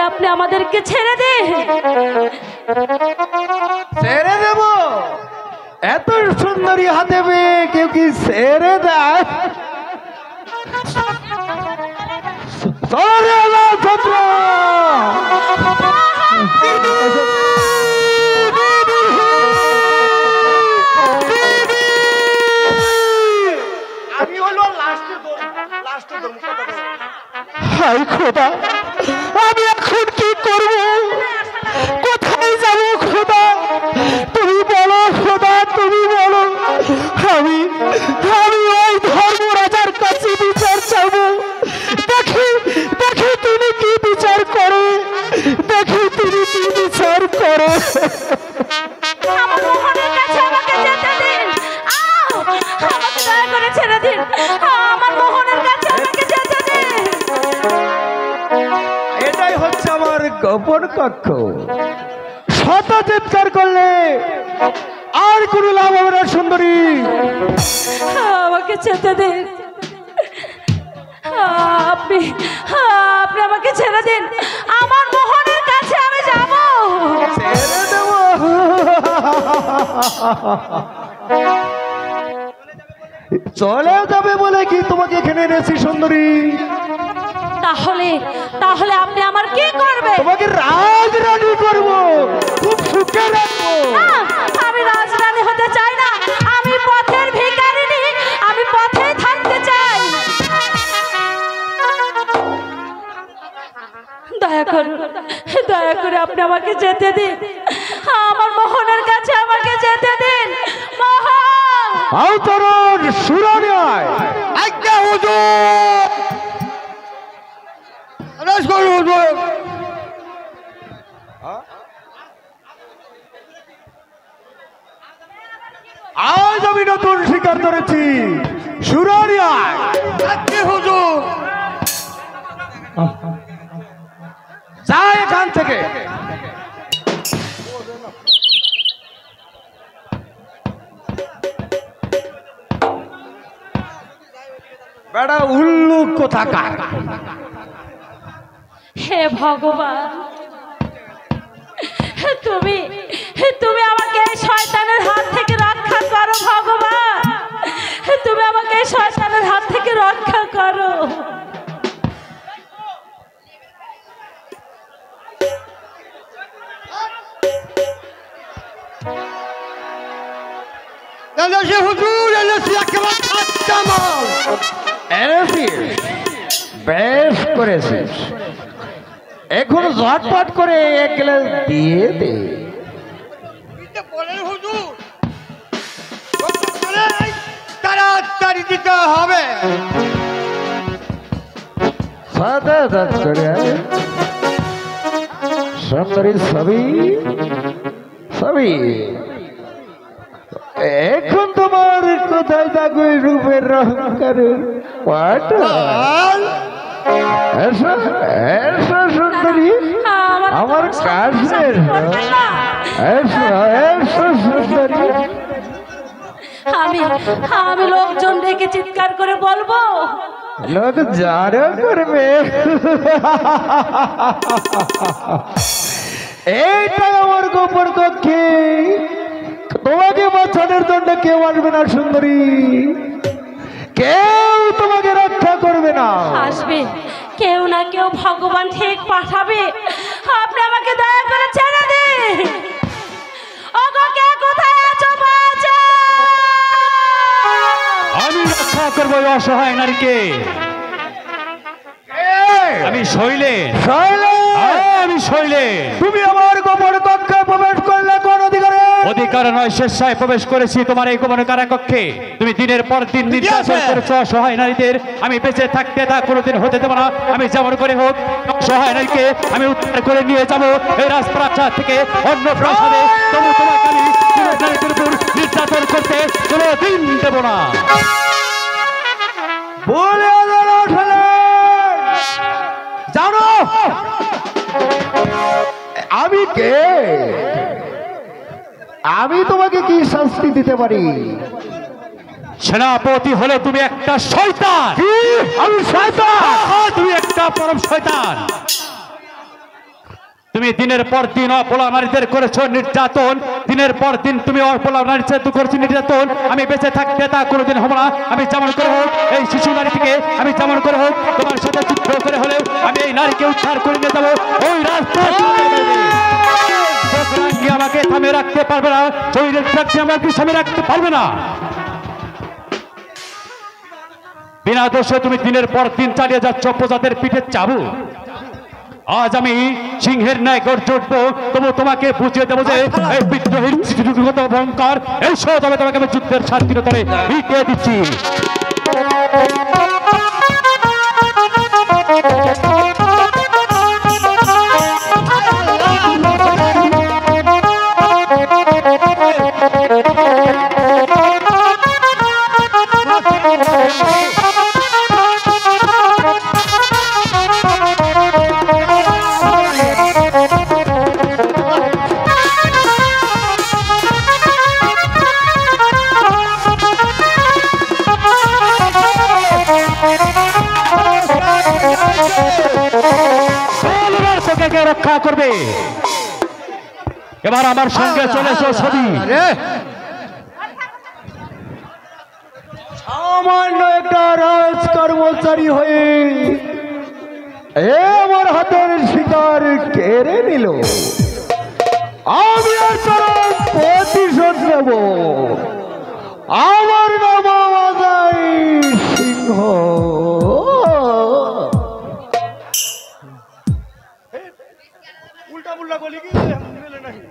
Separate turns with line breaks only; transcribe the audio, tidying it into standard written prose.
আপনি আমাদেরকে ছেড়ে দিন।
ছেড়ে দেব? এত সুন্দরী হাতে পেয়ে কেউ কি ছেড়ে দেয়?
আমি হলো লাস্টে
হাই খোদা, আমি এখন কি করব? কোথায় যাব খোদা? তুমি বলো খোদা, তুমি বলো। আমি ওই ধর্মরাজার কাছে বিচার চাইব। দেখি তিনি কি বিচার করে, দেখি তিনি কি বিচার করে।
আমার মোহনের কাছে আমাকে যেতে দিন। আমাকে দয়া করে ছেড়ে দিন। আমার মোহনের কাছে আমাকে যেতে দিন।
এটাই হচ্ছে আমার গোপন কক্ষ। শত চিৎকার করলে আর কোনো লাভ হবে না সুন্দরী।
আমাকে যেতে দিন। আপনি আমাকে ছেড়ে দিন। আমার মোহনের কাছে আমি যাব।
ছেড়ে দেব? চলেও যাবে বলে কি তোমাকে এখানে এনেছি সুন্দরী?
তাহলে আপনি আমার কি করবেন?
তোমাকে রাজরানী করব, খুব সুখে রাখবো।
আমি রাজরানী হতে চাই না। আমি পথের ভিখারিনী। আমি পথে থাকতে চাই। দয়া করে আপনি আমাকে যেতে দিন। আমার মোহনের কাছে আমাকে যেতে দিন। মোহন
আউতরণ সুরানি আয়। আজ্ঞা হুজুর। আজ আমি নতুন শিকার ধরেছি। সুরানি আয়। আজ্ঞা হুজুর। যা এখান থেকে। বেড়া উল্লুক কোথাকার।
হে ভগবান, তুমি আমাকে এই শয়তানের হাত থেকে রক্ষা করো ভগবান। তুমি আমাকে এই শয়তানের হাত থেকে রক্ষা করো।
বেশ করেছিস। এখন ঝটপট করে এক গ্লাস দিয়ে দে। তাড়াতাড়ি দিতে হবে। সুন্দরী সবই এখন তোমার কোথায় থাকবে রূপের অহংকার? সুন্দরী আমার কাছে সুন্দরী।
আমি লোকজন ডেকে চিৎকার করে বলবো?
লোক যারা করবে। এইটাই আমার গোপন কক্ষে। তোমাকে বাঁচানোর জন্য কেউ আসবে না সুন্দরী। কেউ তোমাকে রক্ষা করবে না।
আসবে কেউ না কেউ, ভগবান ঠিক পাঠাবে। আপনি আমাকে দয়া করে ছেড়ে দিন। ওগো, কে কোথায় আছো?
আমি রক্ষা করবো অসহায় নারীকে। আমি শৈলেন। আমি শৈলেন।
তুমি আমার গোপন কক্ষে প্রবেশ করলে কোন অধিকারে?
অধিকার নয়, স্বেচ্ছায় প্রবেশ করেছি তোমার এই গোপন কারাকক্ষে। তুমি দিনের পর দিন নির্যাতন করেছো অসহায় নারীদের। আমি বেঁচে থাকতে তা কোনোদিন হতে দেবো না। আমি যেমন করে হোক অসহায় নারীকে আমি উদ্ধার করে নিয়ে যাবো এই রাজপ্রাসাদ থেকে অন্য প্রাসাদে। তবু তোমাকে আমি নারীদের উপর নির্যাতন করতে কোনোদিন দেবো না।
জানো আমি কে? আমি তোমাকে কি শাস্তি দিতে পারি?
সেনাপতি হলে তুমি একটা শয়তান।
আমি শয়তান?
তুমি একটা পরম শয়তান। তুমি দিনের পর দিন অপলা নারীদের করেছো নির্যাতন, দিনের পর দিন তুমি অপলা নারীদের করেছো নির্যাতন। আমি বেঁচে থাকতে তা কোনোদিন হবো না। আমি যেমন করে হোক এই শিশু নারীটিকে, আমি যেমন করে হোক তোমার সাথে যুদ্ধ করে হলেও আমি এই নারীকে উদ্ধার করে নিয়ে যাবো ওই রাস্তায়। আমাকে থামে রাখতে পারবে না, শরীরের ট্রাককে আমাকে থামে রাখতে পারবে না। বিনা দোষে তুমি দিনের পর দিন চালিয়ে যাচ্ছ প্রজাদের পিঠে চাবু। আজ আমি সিংহের ন্যায় গর্জে উঠবো, তবু তোমাকে বুঝিয়ে দেবো যে এই বিদ্রোহীর অহংকার এই সহ তবে তোমাকে আমি যুদ্ধের শান্তিরতরে মিটিয়ে দিচ্ছি। রক্ষা করবে। এবার আমার সঙ্গে চলে এসো ছবি।
সামান্য একটা রাজ কর্মচারী হয়ে আমার হাতের শিকার কেড়ে নিল। আমি আর তার প্রতিশোধ নেব। আমার নাম অজয় সিংহ।
উল্টা পুল্টা বলি কি মিলে নাকি